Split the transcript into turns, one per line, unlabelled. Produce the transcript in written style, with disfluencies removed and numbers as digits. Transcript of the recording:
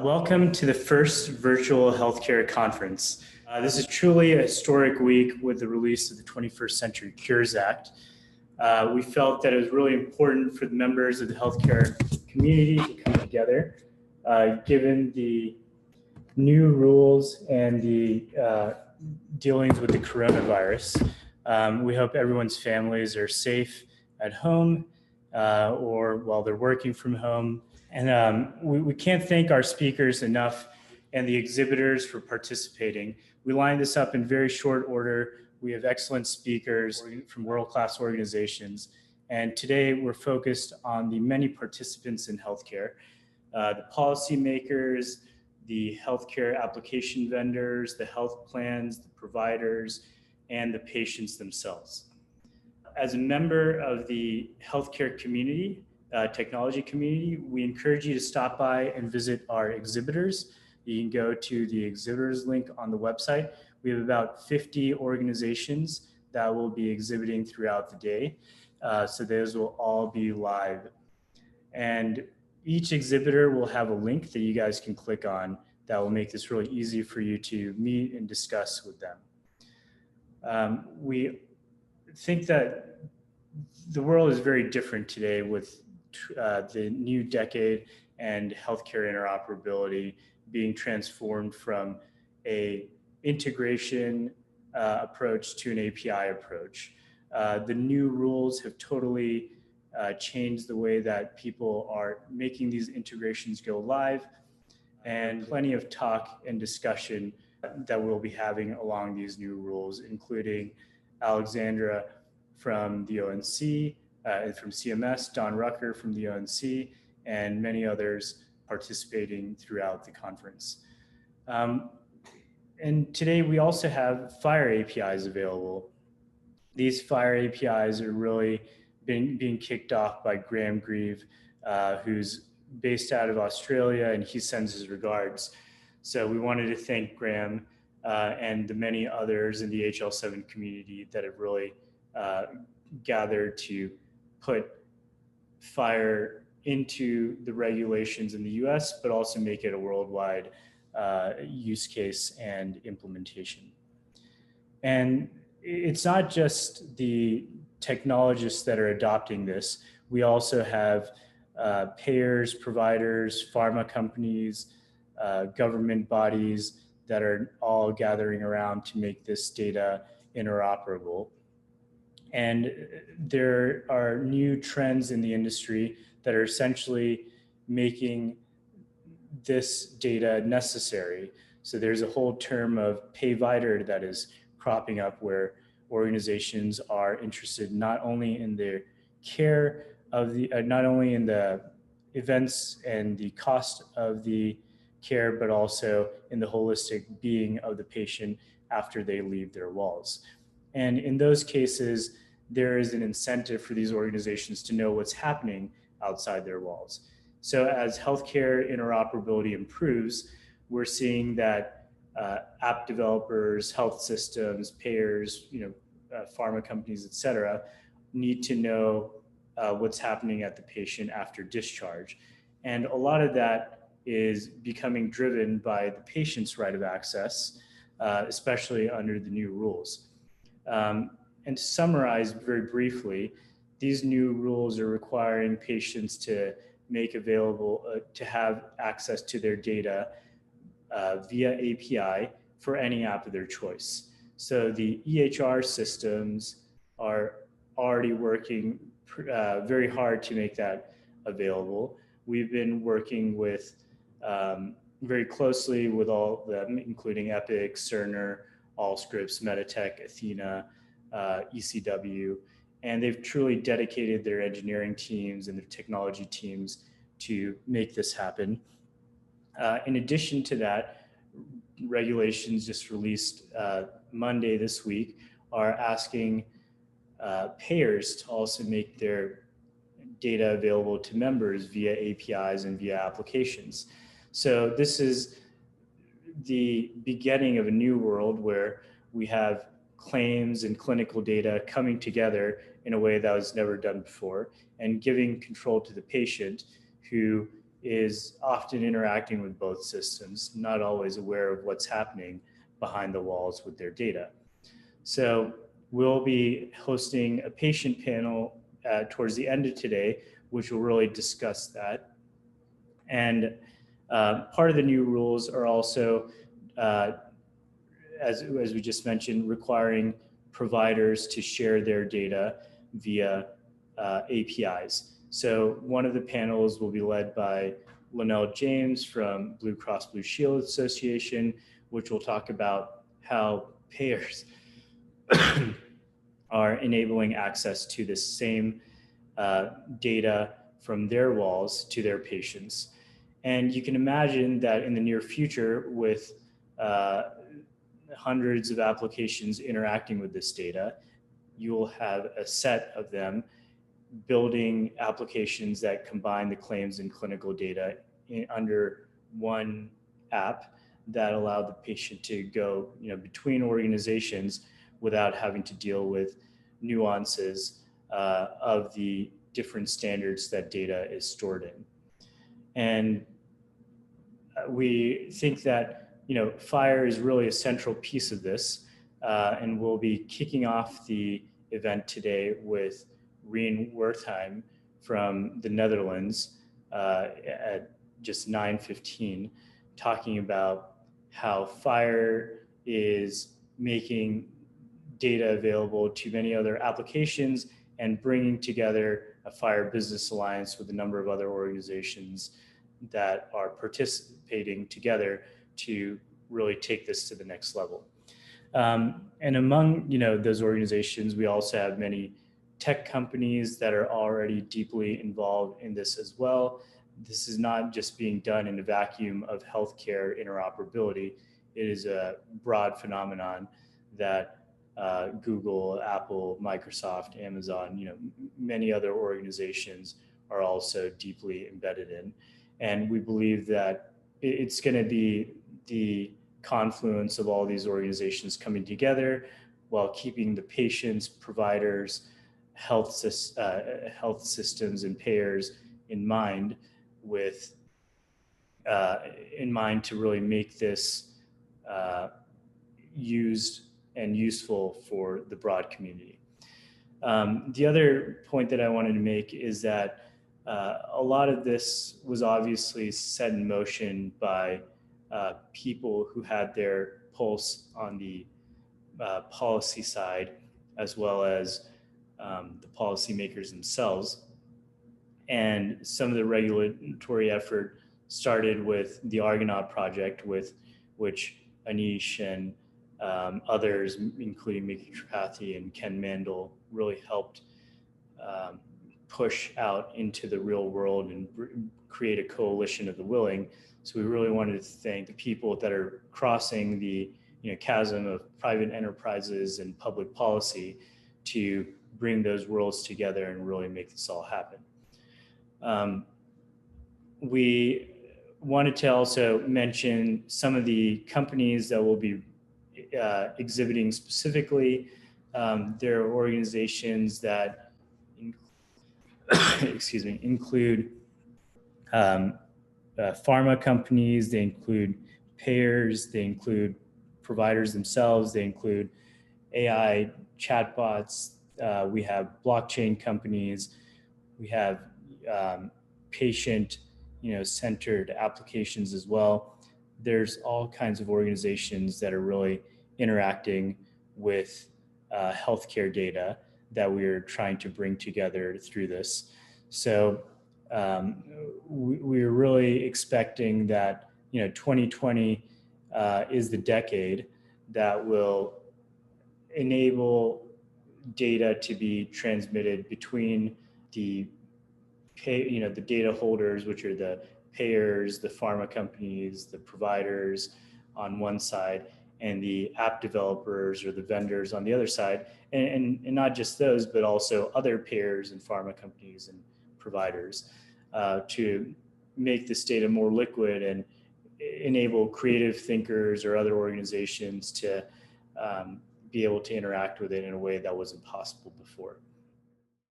Welcome to the first virtual healthcare conference. This is truly a historic week with the release of the 21st Century Cures Act. We felt that it was really important for the members of the healthcare community to come together, given the new rules and the dealings with the coronavirus. We hope everyone's families are safe at home or while they're working from home. And we can't thank our speakers enough and the exhibitors for participating. We lined this up in very short order. We have excellent speakers from world-class organizations. And today we're focused on the many participants in healthcare, the policymakers, the healthcare application vendors, the health plans, the providers, and the patients themselves. As a member of the healthcare community, technology community, we encourage you to stop by and visit our exhibitors. You can go to the exhibitors link on the website. We have about 50 organizations that will be exhibiting throughout the day. So those will all be live. And each exhibitor will have a link that you guys can click on that will make this really easy for you to meet and discuss with them. We think that the world is very different today with the new decade and healthcare interoperability being transformed from a integration approach to an API approach. The new rules have totally changed the way that people are making these integrations go live, and plenty of talk and discussion that we'll be having along these new rules, including Alexandra from the ONC, and from CMS, Don Rucker from the ONC, and many others participating throughout the conference. And today we also have FHIR APIs available. These FHIR APIs are really being kicked off by Graham Grieve, who's based out of Australia, and he sends his regards. So we wanted to thank Graham and the many others in the HL7 community that have really gathered to put FHIR into the regulations in the US, but also make it a worldwide use case and implementation. And it's not just the technologists that are adopting this. We also have payers, providers, pharma companies, government bodies that are all gathering around to make this data interoperable. And there are new trends in the industry that are essentially making this data necessary. So there's a whole term of pay vider that is cropping up where organizations are interested not only in the care of the, not only in the events and the cost of the care, but also in the holistic being of the patient after they leave their walls. And in those cases, there is an incentive for these organizations to know what's happening outside their walls. So as healthcare interoperability improves, we're seeing that app developers, health systems, payers, pharma companies, et cetera, need to know what's happening at the patient after discharge. And a lot of that is becoming driven by the patient's right of access, especially under the new rules. And to summarize very briefly, these new rules are requiring patients to make available, to have access to their data via API for any app of their choice. So the EHR systems are already working very hard to make that available. We've been working with very closely with all of them, including Epic, Cerner, Allscripts, Meditech, Athena, ECW, and they've truly dedicated their engineering teams and their technology teams to make this happen. In addition to that, regulations just released Monday this week are asking payers to also make their data available to members via APIs and via applications. So this is the beginning of a new world where we have claims and clinical data coming together in a way that was never done before, and giving control to the patient who is often interacting with both systems, not always aware of what's happening behind the walls with their data. So we'll be hosting a patient panel towards the end of today, which will really discuss that. And part of the new rules are also, as we just mentioned, requiring providers to share their data via APIs. So one of the panels will be led by Linnell James from Blue Cross Blue Shield Association, which will talk about how payers are enabling access to the same data from their walls to their patients. And you can imagine that in the near future, with hundreds of applications interacting with this data, you will have a set of them building applications that combine the claims and clinical data under one app that allow the patient to go, between organizations without having to deal with nuances of the different standards that data is stored in. And we think that FHIR is really a central piece of this, and we'll be kicking off the event today with Rien Wertheim from the Netherlands at just 9:15, talking about how FHIR is making data available to many other applications and bringing together a FHIR Business Alliance with a number of other organizations that are participating together to really take this to the next level. And among those organizations, we also have many tech companies that are already deeply involved in this as well. This is not just being done in a vacuum of healthcare interoperability. It is a broad phenomenon that Google, Apple, Microsoft, Amazon, many other organizations are also deeply embedded in. And we believe that it's going to be the confluence of all these organizations coming together while keeping the patients, providers, health systems, and payers in mind, to really make this used and useful for the broad community. The other point that I wanted to make is that a lot of this was obviously set in motion by people who had their pulse on the policy side, as well as the policymakers themselves. And some of the regulatory effort started with the Argonaut project, with which Anish and others, including Miki Tripathi and Ken Mandel, really helped push out into the real world and create a coalition of the willing. So we really wanted to thank the people that are crossing the chasm of private enterprises and public policy to bring those worlds together and really make this all happen. We wanted to also mention some of the companies that will be exhibiting specifically. There are organizations that include pharma companies, they include payers, they include providers themselves, they include AI chatbots, we have blockchain companies, we have patient centered applications as well. There's all kinds of organizations that are really interacting with healthcare data that we're trying to bring together through this. So we're really expecting that 2020 is the decade that will enable data to be transmitted between the data holders, which are the payers, the pharma companies, the providers on one side, and the app developers or the vendors on the other side, and not just those, but also other payers and pharma companies and providers, to make this data more liquid and enable creative thinkers or other organizations to be able to interact with it in a way that wasn't possible before.